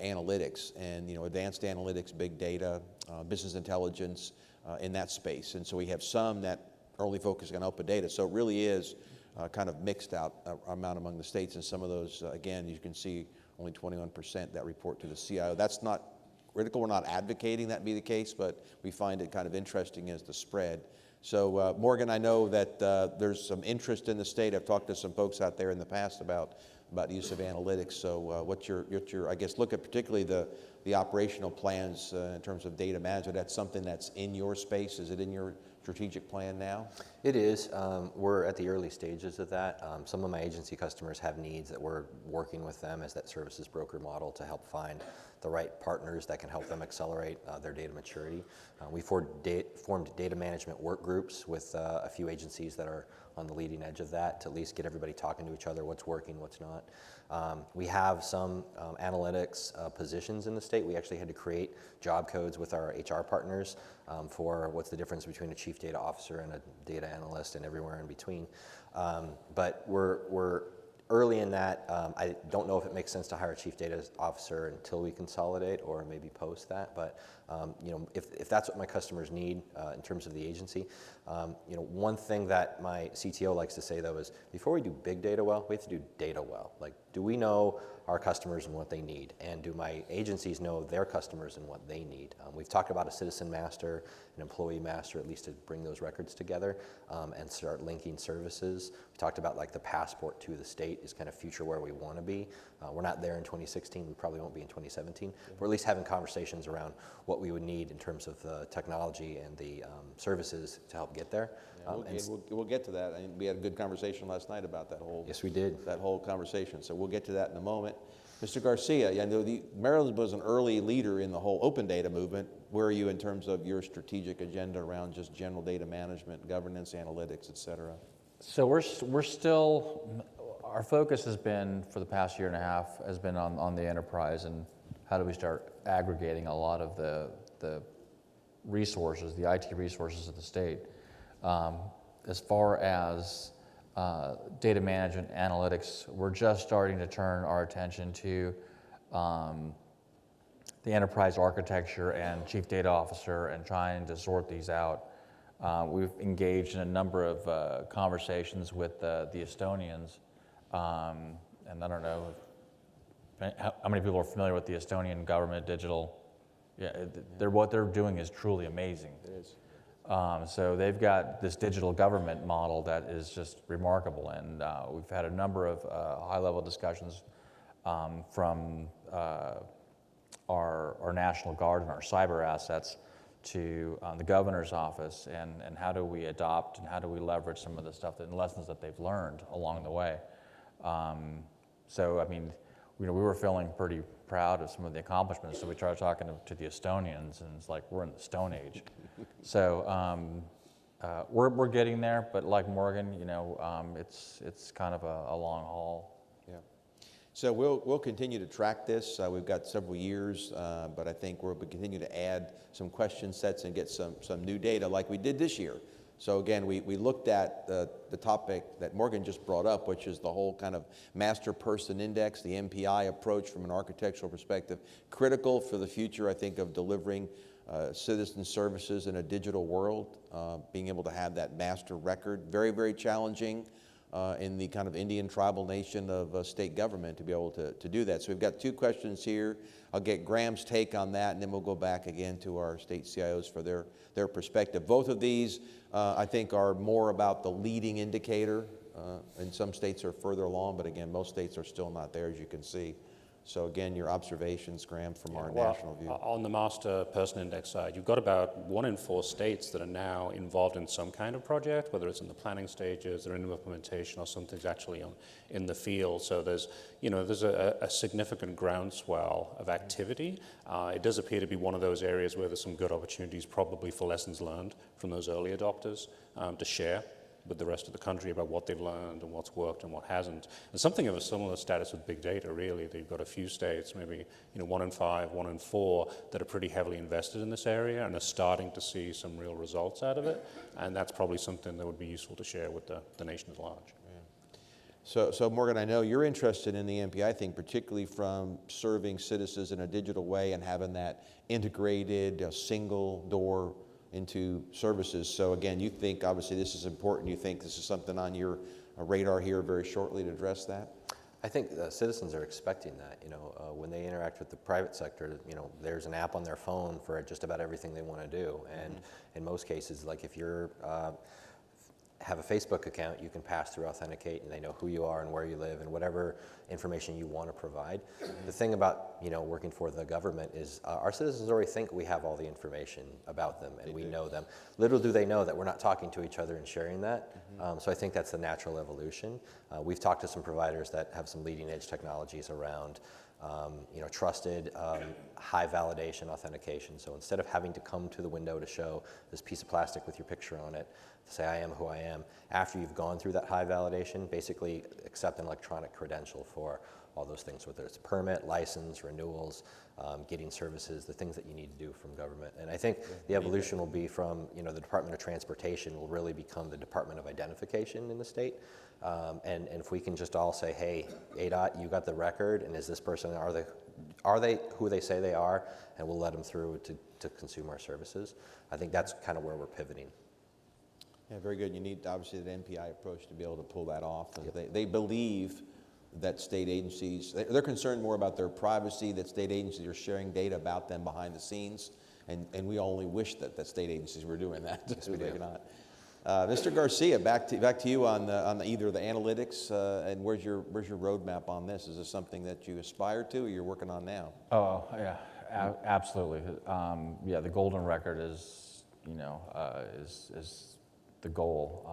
C: analytics and advanced analytics, big data, business intelligence in that space. And so we have some that are only focusing on open data. So it really is kind of mixed out amount among the states, and some of those, again, you can see only 21% that report to the CIO. That's not critical. We're not advocating that be the case, but we find it kind of interesting as the spread. So Morgan, I know that there's some interest in the state. I've talked to some folks out there in the past about use of analytics. So what's your, I guess, look at particularly the operational plans in terms of data management? That's something that's in your space. Is it in your strategic plan now?
E: It is. We're at the early stages of that. Some of my agency customers have needs that we're working with them as that services broker model to help find the right partners that can help them accelerate their data maturity. We formed data management work groups with a few agencies that are on the leading edge of that to at least get everybody talking to each other, what's working, what's not. We have some analytics positions in the state. We actually had to create job codes with our HR partners for what's the difference between a chief data officer and a data analyst and everywhere in between. But we're early in that. I don't know if it makes sense to hire a chief data officer until we consolidate or maybe post that. But if that's what my customers need in terms of the agency, one thing that my CTO likes to say though is before we do big data well, we have to do data well. Like, do we know our customers and what they need? And do my agencies know their customers and what they need? We've talked about a citizen master, an employee master, at least to bring those records together and start linking services. We talked about like the passport to the state is kind of future where we want to be. We're not there in 2016. We probably won't be in 2017. We're at least having conversations around what we would need in terms of the technology and the services to help get there.
C: We'll get to that. We had a good conversation last night about that whole.
E: Yes, we did.
C: That whole conversation. So we'll get to that in a moment. Mr. Garcia, I know Maryland was an early leader in the whole open data movement. Where are you in terms of your strategic agenda around just general data management, governance, analytics, et cetera?
F: So we're still, our focus has been, for the past year and a half, has been on the enterprise and how do we start aggregating a lot of the resources, the IT resources of the state. As far as data management, analytics, we're just starting to turn our attention to the enterprise architecture and chief data officer and trying to sort these out. We've engaged in a number of conversations with the Estonians, and I don't know how many people are familiar with the Estonian government digital. Yeah, what they're doing is truly amazing.
C: It is.
F: So they've got this digital government model that is just remarkable, and we've had a number of high-level discussions from our National Guard and our cyber assets to the governor's office, and how do we adopt and how do we leverage some of the stuff and lessons that they've learned along the way. So I mean, we were feeling pretty proud of some of the accomplishments, so we started talking to the Estonians, and it's like we're in the Stone Age. So we're getting there, but like Morgan, it's kind of a long haul.
C: Yeah. So we'll continue to track this. We've got several years, but I think we'll continue to add some question sets and get some new data like we did this year. So again, we looked at the topic that Morgan just brought up, which is the whole kind of master person index, the MPI approach from an architectural perspective, critical for the future, I think, of delivering citizen services in a digital world, being able to have that master record, very, very challenging in the kind of Indian tribal nation of state government to be able to do that. So we've got two questions here. I'll get Graham's take on that, and then we'll go back again to our state CIOs for their perspective. Both of these, I think, are more about the leading indicator, and some states are further along, but again, most states are still not there, as you can see. So again, your observations, Graham, from our national view.
D: On the master person index side, you've got about 1 in 4 states that are now involved in some kind of project, whether it's in the planning stages or in implementation or something's actually in the field. So there's a significant groundswell of activity. It does appear to be one of those areas where there's some good opportunities probably for lessons learned from those early adopters to share with the rest of the country about what they've learned and what's worked and what hasn't. And something of a similar status with big data, really. They've got a few states, maybe 1 in 5, 1 in 4, that are pretty heavily invested in this area and are starting to see some real results out of it. And that's probably something that would be useful to share with the nation at large.
C: Yeah. So Morgan, I know you're interested in the MPI thing, particularly from serving citizens in a digital way and having that integrated, single door into services. So again, you think obviously this is important. You think this is something on your radar here very shortly to address that?
E: I think citizens are expecting that. When they interact with the private sector, there's an app on their phone for just about everything they want to do. And in most cases, like if you're have a Facebook account, you can pass through Authenticate, and they know who you are and where you live and whatever information you want to provide. The thing about working for the government is our citizens already think we have all the information about them and we know them. Little do they know that we're not talking to each other and sharing that. So I think that's the natural evolution. We've talked to some providers that have some leading edge technologies around trusted, high validation authentication. So instead of having to come to the window to show this piece of plastic with your picture on it, to say I am who I am, after you've gone through that high validation, basically accept an electronic credential for all those things, whether it's permit, license, renewals, getting services, the things that you need to do from government. And I think the evolution will be from, the Department of Transportation will really become the Department of Identification in the state. And if we can just all say, hey, ADOT, you got the record, and is this person, are they who they say they are, and we'll let them through to consume our services. I think that's kind of where we're pivoting.
C: Yeah, very good. You need, obviously, the NPI approach to be able to pull that off. And they believe that state agencies, they're concerned more about their privacy, that state agencies are sharing data about them behind the scenes, and we only wish that state agencies were doing that.
E: Yes, we do.
C: Not. Mr. Garcia, back to you on either the analytics and where's your roadmap on this? Is this something that you aspire to or you're working on now?
F: Oh, yeah, absolutely. The golden record is, is the goal.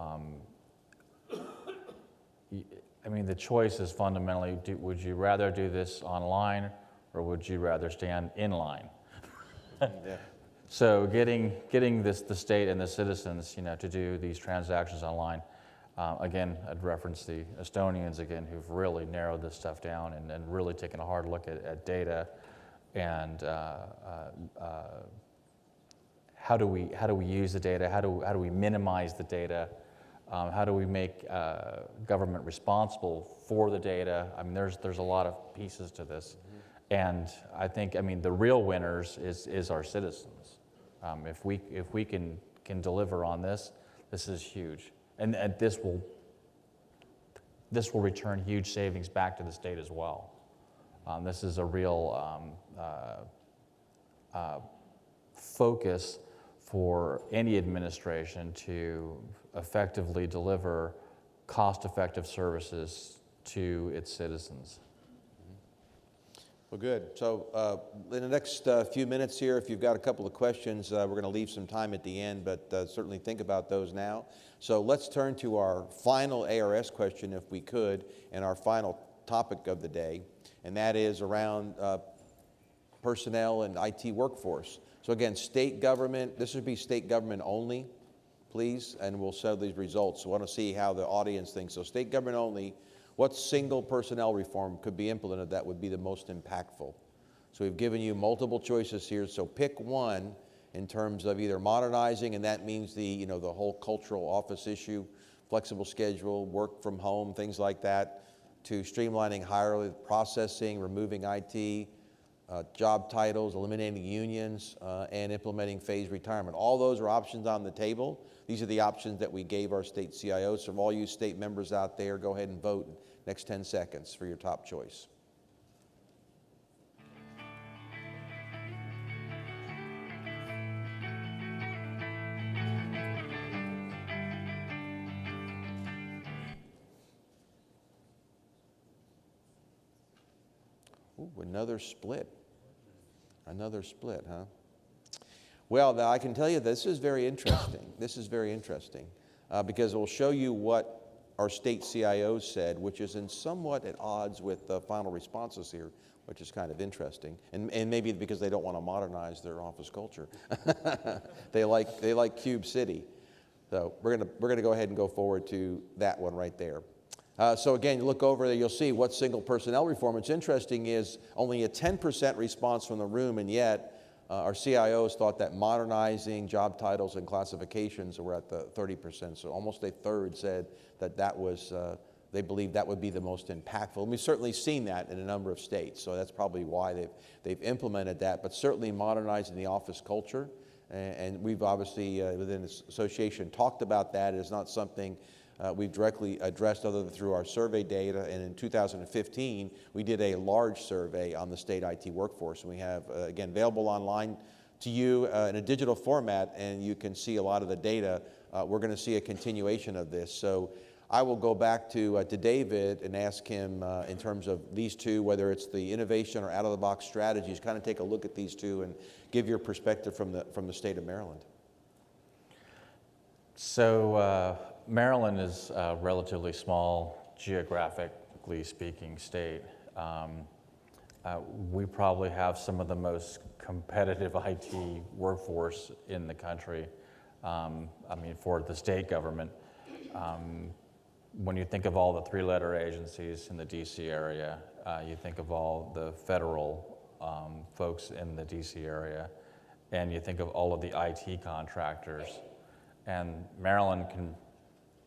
F: I mean, the choice is fundamentally, would you rather do this online or would you rather stand in line?
C: Yeah.
F: So getting the state and the citizens, to do these transactions online. Again, I'd reference the Estonians again, who've really narrowed this stuff down and really taken a hard look at data and how do we use the data? How do we minimize the data? How do we make government responsible for the data? I mean, there's a lot of pieces to this, and I think the real winners is our citizens. If we can deliver on this, this is huge, and this will return huge savings back to the state as well. This is a real focus for any administration to effectively deliver cost-effective services to its citizens.
C: Well, good. So in the next few minutes here, if you've got a couple of questions, we're going to leave some time at the end, but certainly think about those now. So let's turn to our final ARS question, if we could, and our final topic of the day, and that is around personnel and IT workforce. So again, state government, this would be state government only, please, and we'll show these results. So I want to see how the audience thinks. So state government only, what single personnel reform could be implemented that would be the most impactful? So we've given you multiple choices here, so pick one in terms of either modernizing, and that means the whole cultural office issue, flexible schedule, work from home, things like that, to streamlining hierarchy processing, removing IT, job titles, eliminating unions, and implementing phased retirement. All those are options on the table. These are the options that we gave our state CIOs. So all you state members out there, go ahead and vote in the next 10 seconds for your top choice. Ooh, another split. Another split, huh? Well, now I can tell you this is very interesting. This is very interesting because it will show you what our state CIOs said, which is in somewhat at odds with the final responses here, which is kind of interesting. And maybe because they don't want to modernize their office culture. They like Cube City. So we're gonna go ahead and go forward to that one right there. So again, you look over there, you'll see what single personnel reform. What's interesting is only a 10% response from the room, and yet our CIOs thought that modernizing job titles and classifications were at the 30%. So almost a third said that was, they believed that would be the most impactful. And we've certainly seen that in a number of states. So that's probably why they've implemented that. But certainly modernizing the office culture, and we've obviously within the association talked about that. It's not something we've directly addressed other than through our survey data. And in 2015, we did a large survey on the state IT workforce. And we have, again, available online to you in a digital format, and you can see a lot of the data. We're going to see a continuation of this. So I will go back to David and ask him in terms of these two, whether it's the innovation or out-of-the-box strategies, kind of take a look at these two and give your perspective from the state of Maryland.
F: So Maryland is a relatively small, geographically speaking, state. We probably have some of the most competitive IT workforce in the country. I mean, for the state government. When you think of all the three-letter agencies in the DC area, you think of all the federal folks in the DC area, and you think of all of the IT contractors. And Maryland can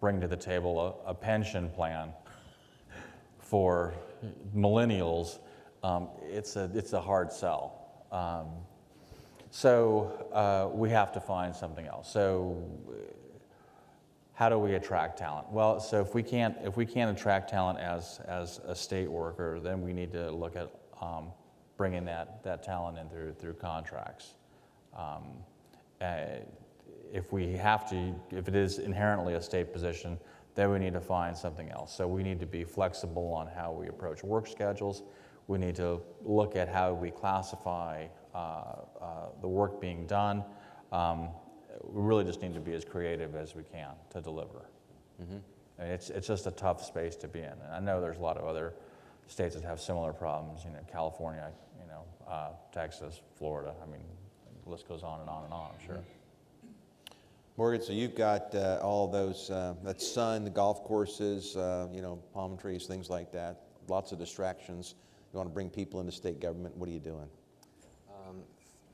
F: bring to the table a pension plan for millennials. It's a hard sell. So we have to find something else. So how do we attract talent? Well, so if we can't attract talent as a state worker, then we need to look at bringing that talent in through contracts. If it is inherently a state position, then we need to find something else. So we need to be flexible on how we approach work schedules. We need to look at how we classify the work being done. We really just need to be as creative as we can to deliver. Mm-hmm. And it's just a tough space to be in. And I know there's a lot of other states that have similar problems. California, Texas, Florida. I mean, the list goes on and on and on. I'm sure.
C: Morgan, so you've got all those that sun, the golf courses, palm trees, things like that. Lots of distractions. You want to bring people into state government. What are you doing?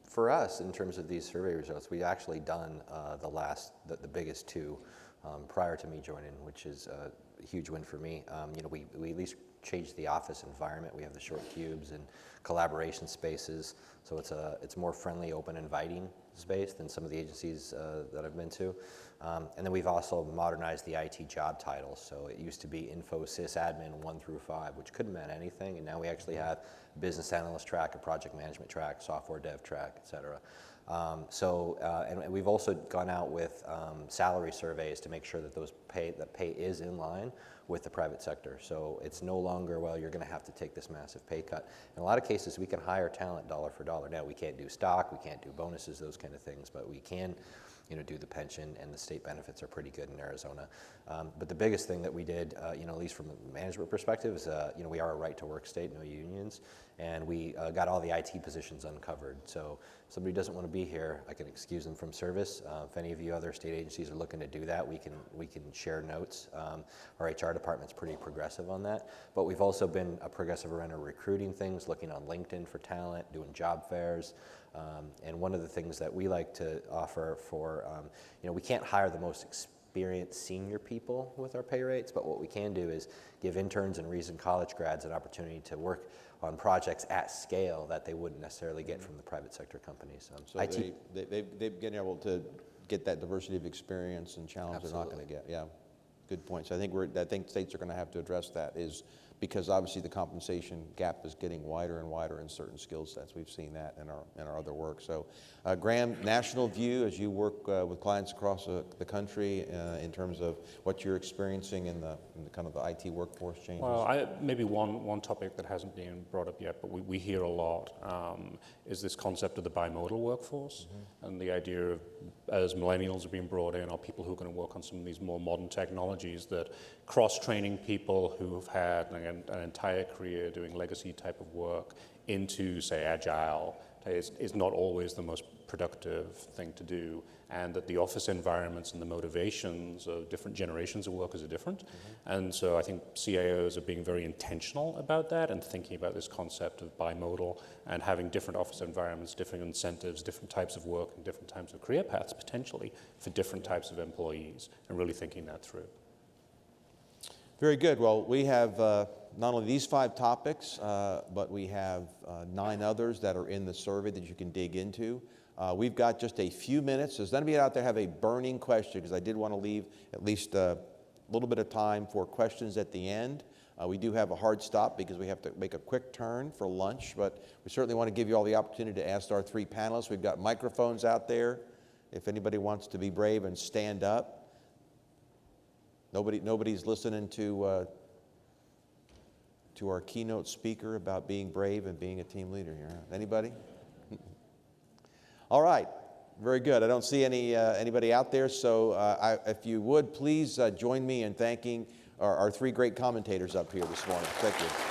E: For us, in terms of these survey results, we've actually done the biggest two prior to me joining, which is a huge win for me. We at least changed the office environment. We have the short cubes and collaboration spaces, so it's more friendly, open, inviting space than some of the agencies that I've been to. And then we've also modernized the IT job titles. So it used to be Info Sysadmin 1 through 5, which couldn't mean anything, and now we actually have a business analyst track, a project management track, software dev track, et cetera. And we've also gone out with salary surveys to make sure that that pay is in line with the private sector. So it's no longer, well, you're going to have to take this massive pay cut. In a lot of cases, we can hire talent dollar for dollar. Now, we can't do stock, we can't do bonuses, those kind of things, but we can do the pension, and the state benefits are pretty good in Arizona. But the biggest thing that we did, at least from a management perspective, is we are a right-to-work state, no unions, and we got all the IT positions uncovered. So if somebody doesn't want to be here, I can excuse them from service. If any of you other state agencies are looking to do that, we can share notes. Our HR department's pretty progressive on that, but we've also been progressive around our recruiting things, looking on LinkedIn for talent, doing job fairs. And one of the things that we like to offer for, we can't hire the most experienced senior people with our pay rates, but what we can do is give interns and recent college grads an opportunity to work on projects at scale that they wouldn't necessarily get from the private sector companies.
C: So they've been able to get that diversity of experience and challenge. Absolutely. They're not going to get. Yeah, good points. I think states are going to have to address that, is because obviously the compensation gap is getting wider and wider in certain skill sets. We've seen that in our other work. So, Graham, national view as you work with clients across the country in terms of what you're experiencing in the kind of the IT workforce changes.
D: Well, maybe one topic that hasn't been brought up yet, but we hear a lot, is this concept of the bimodal workforce, and the idea of, as millennials are being brought in, are people who are going to work on some of these more modern technologies, that cross-training people who have had an entire career doing legacy type of work into, say, Agile is not always the most productive thing to do, and that the office environments and the motivations of different generations of workers are different. And so I think CIOs are being very intentional about that and thinking about this concept of bimodal and having different office environments, different incentives, different types of work, and different types of career paths potentially for different types of employees, and really thinking that through.
C: Very good. Well, we have not only these 5 topics, but we have 9 others that are in the survey that you can dig into. We've got just a few minutes. Does anybody out there have a burning question? Because I did want to leave at least little bit of time for questions at the end. We do have a hard stop because we have to make a quick turn for lunch, but we certainly want to give you all the opportunity to ask our three panelists. We've got microphones out there. If anybody wants to be brave and stand up. Nobody's listening to our keynote speaker about being brave and being a team leader here. Anybody? All right. Very good. I don't see anybody out there, so if you would, please join me in thanking our three great commentators up here this morning. Thank you.